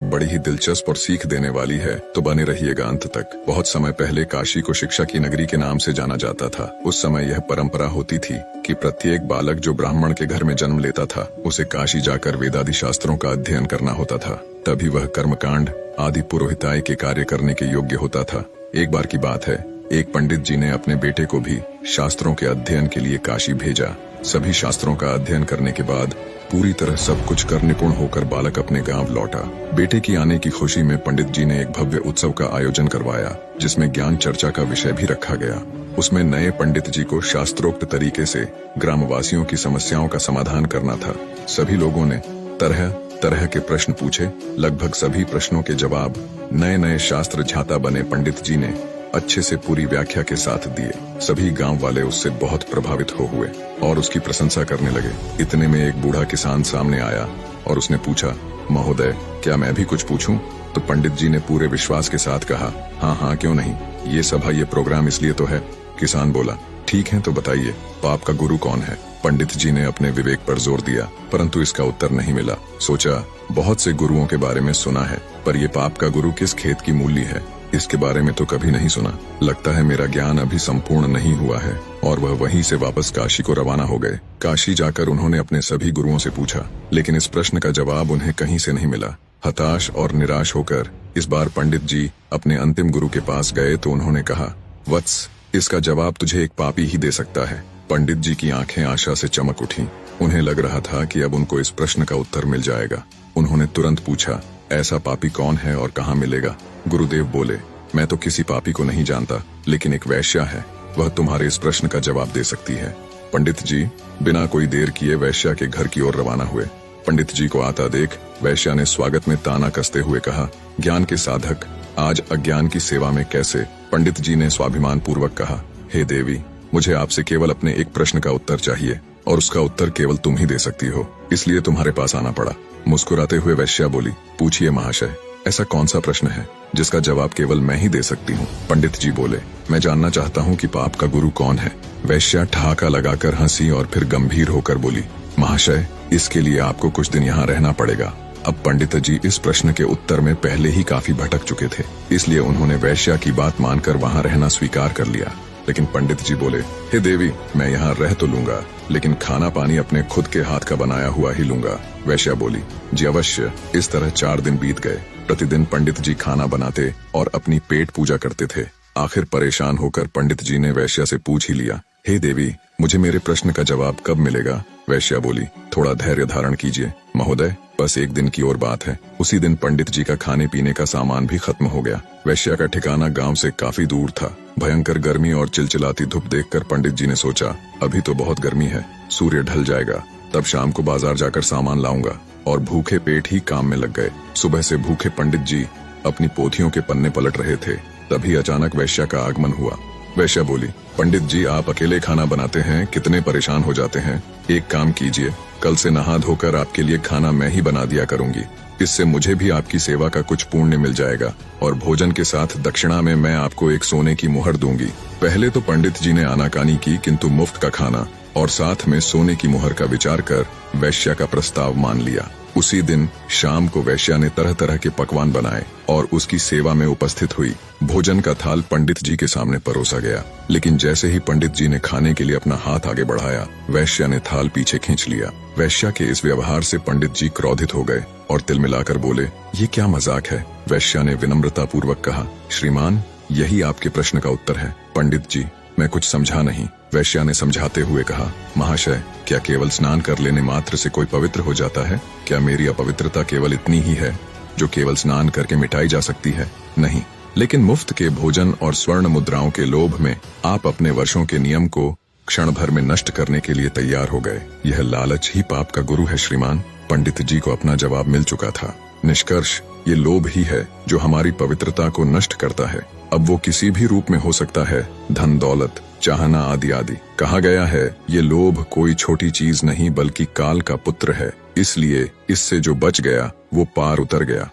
बड़ी ही दिलचस्प और सीख देने वाली है, तो बने रहिएगा अंत तक। बहुत समय पहले काशी को शिक्षा की नगरी के नाम से जाना जाता था। उस समय यह परंपरा होती थी कि प्रत्येक बालक जो ब्राह्मण के घर में जन्म लेता था, उसे काशी जाकर वेदादि शास्त्रों का अध्ययन करना होता था। तभी वह कर्मकांड आदि पुरोहिताई के कार्य करने के योग्य होता था। एक बार की बात है, एक पंडित जी ने अपने बेटे को भी शास्त्रों के अध्ययन के लिए काशी भेजा। सभी शास्त्रों का अध्ययन करने के बाद पूरी तरह सब कुछ कर निपुण होकर बालक अपने गांव लौटा। बेटे की आने की खुशी में पंडित जी ने एक भव्य उत्सव का आयोजन करवाया, जिसमें ज्ञान चर्चा का विषय भी रखा गया। उसमें नए पंडित जी को शास्त्रोक्त तरीके से ग्रामवासियों की समस्याओं का समाधान करना था। सभी लोगों ने तरह तरह के प्रश्न पूछे। लगभग सभी प्रश्नों के जवाब नए नए शास्त्र झाता बने पंडित जी ने अच्छे से पूरी व्याख्या के साथ दिए। सभी गांव वाले उससे बहुत प्रभावित हुए और उसकी प्रशंसा करने लगे। इतने में एक बूढ़ा किसान सामने आया और उसने पूछा, महोदय, क्या मैं भी कुछ पूछूं? तो पंडित जी ने पूरे विश्वास के साथ कहा, हाँ हाँ, क्यों नहीं, ये सभा ये प्रोग्राम इसलिए तो है। किसान बोला, ठीक है, तो बताइए, पाप का गुरु कौन है? पंडित जी ने अपने विवेक पर जोर दिया, परंतु इसका उत्तर नहीं मिला। सोचा, बहुत से गुरुओं के बारे में सुना है, पर यह पाप का गुरु किस खेत की मूली है, इसके बारे में तो कभी नहीं सुना। लगता है मेरा ज्ञान अभी संपूर्ण नहीं हुआ है। और वह वहीं से वापस काशी को रवाना हो गए। काशी जाकर उन्होंने अपने सभी गुरुओं से पूछा, लेकिन इस प्रश्न का जवाब उन्हें कहीं से नहीं मिला। हताश और निराश होकर इस बार पंडित जी अपने अंतिम गुरु के पास गए तो उन्होंने कहा, वत्स, इसका जवाब तुझे एक पापी ही दे सकता है। पंडित जी की आंखें आशा से चमक उठी। उन्हें लग रहा था कि अब उनको इस प्रश्न का उत्तर मिल जाएगा। उन्होंने तुरंत पूछा, ऐसा पापी कौन है और कहाँ मिलेगा? गुरुदेव बोले, मैं तो किसी पापी को नहीं जानता, लेकिन एक वैश्या है, वह तुम्हारे इस प्रश्न का जवाब दे सकती है। पंडित जी बिना कोई देर किए वैश्या के घर की ओर रवाना हुए। पंडित जी को आता देख वैश्या ने स्वागत में ताना कसते हुए कहा, ज्ञान के साधक आज अज्ञान की सेवा में कैसे? पंडित जी ने स्वाभिमान पूर्वक कहा, हे देवी, मुझे आपसे केवल अपने एक प्रश्न का उत्तर चाहिए और उसका उत्तर केवल तुम ही दे सकती हो, इसलिए तुम्हारे पास आना पड़ा। मुस्कुराते हुए वैश्या बोली, पूछिए महाशय, ऐसा कौन सा प्रश्न है जिसका जवाब केवल मैं ही दे सकती हूँ? पंडित जी बोले, मैं जानना चाहता हूँ कि पाप का गुरु कौन है। वैश्या ठहाका लगाकर हंसी और फिर गंभीर होकर बोली, महाशय, इसके लिए आपको कुछ दिन यहाँ रहना पड़ेगा। अब पंडित जी इस प्रश्न के उत्तर में पहले ही काफी भटक चुके थे, इसलिए उन्होंने वैश्या की बात मानकर वहाँ रहना स्वीकार कर लिया। लेकिन पंडित जी बोले, हे देवी, मैं यहाँ रह तो लूंगा, लेकिन खाना पानी अपने खुद के हाथ का बनाया हुआ ही लूंगा। वैश्या बोली, जी अवश्य। इस तरह 4 दिन बीत गए। प्रतिदिन पंडित जी खाना बनाते और अपनी पेट पूजा करते थे। आखिर परेशान होकर पंडित जी ने वैश्या से पूछ ही लिया, हे देवी, मुझे मेरे प्रश्न का जवाब कब मिलेगा? वैश्या बोली, थोड़ा धैर्य धारण कीजिए महोदय, बस 1 दिन की और बात है। उसी दिन पंडित जी का खाने पीने का सामान भी खत्म हो गया। वैश्या का ठिकाना गांव से काफी दूर था। भयंकर गर्मी और चिलचिलाती धूप देखकर पंडित जी ने सोचा, अभी तो बहुत गर्मी है, सूर्य ढल जाएगा, तब शाम को बाजार जाकर सामान लाऊंगा। और भूखे पेट ही काम में लग गए। सुबह से भूखे पंडित जी अपनी पोथियों के पन्ने पलट रहे थे। तभी अचानक वैश्या का आगमन हुआ। वैश्या बोली, पंडित जी, आप अकेले खाना बनाते हैं, कितने परेशान हो जाते हैं। एक काम कीजिए, कल से नहा धोकर आपके लिए खाना मैं ही बना दिया करूंगी। इससे मुझे भी आपकी सेवा का कुछ पुण्य मिल जाएगा और भोजन के साथ दक्षिणा में मैं आपको एक सोने की मुहर दूंगी। पहले तो पंडित जी ने आनाकानी की, किंतु मुफ्त का खाना और साथ में सोने की मुहर का विचार कर वैश्या का प्रस्ताव मान लिया। उसी दिन शाम को वैश्या ने तरह तरह के पकवान बनाए और उसकी सेवा में उपस्थित हुई। भोजन का थाल पंडित जी के सामने परोसा गया, लेकिन जैसे ही पंडित जी ने खाने के लिए अपना हाथ आगे बढ़ाया, वैश्या ने थाल पीछे खींच लिया। वैश्या के इस व्यवहार से पंडित जी क्रोधित हो गए और तिलमिलाकर बोले, ये क्या मजाक है? वैश्या ने विनम्रता पूर्वक कहा, श्रीमान, यही आपके प्रश्न का उत्तर है। पंडित जी, मैं कुछ समझा नहीं। वैश्या ने समझाते हुए कहा, महाशय, क्या केवल स्नान कर लेने मात्र से कोई पवित्र हो जाता है? क्या मेरी अपवित्रता केवल इतनी ही है जो केवल स्नान करके मिटाई जा सकती है? नहीं, लेकिन मुफ्त के भोजन और स्वर्ण मुद्राओं के लोभ में आप अपने वर्षों के नियम को क्षण भर में नष्ट करने के लिए तैयार हो गए। यह लालच ही पाप का गुरु है श्रीमान। पंडित जी को अपना जवाब मिल चुका था। निष्कर्ष, ये लोभ ही है जो हमारी पवित्रता को नष्ट करता है। अब वो किसी भी रूप में हो सकता है, धन दौलत, चाहना आदि आदि। कहा गया है, ये लोभ कोई छोटी चीज नहीं बल्कि काल का पुत्र है, इसलिए इससे जो बच गया वो पार उतर गया।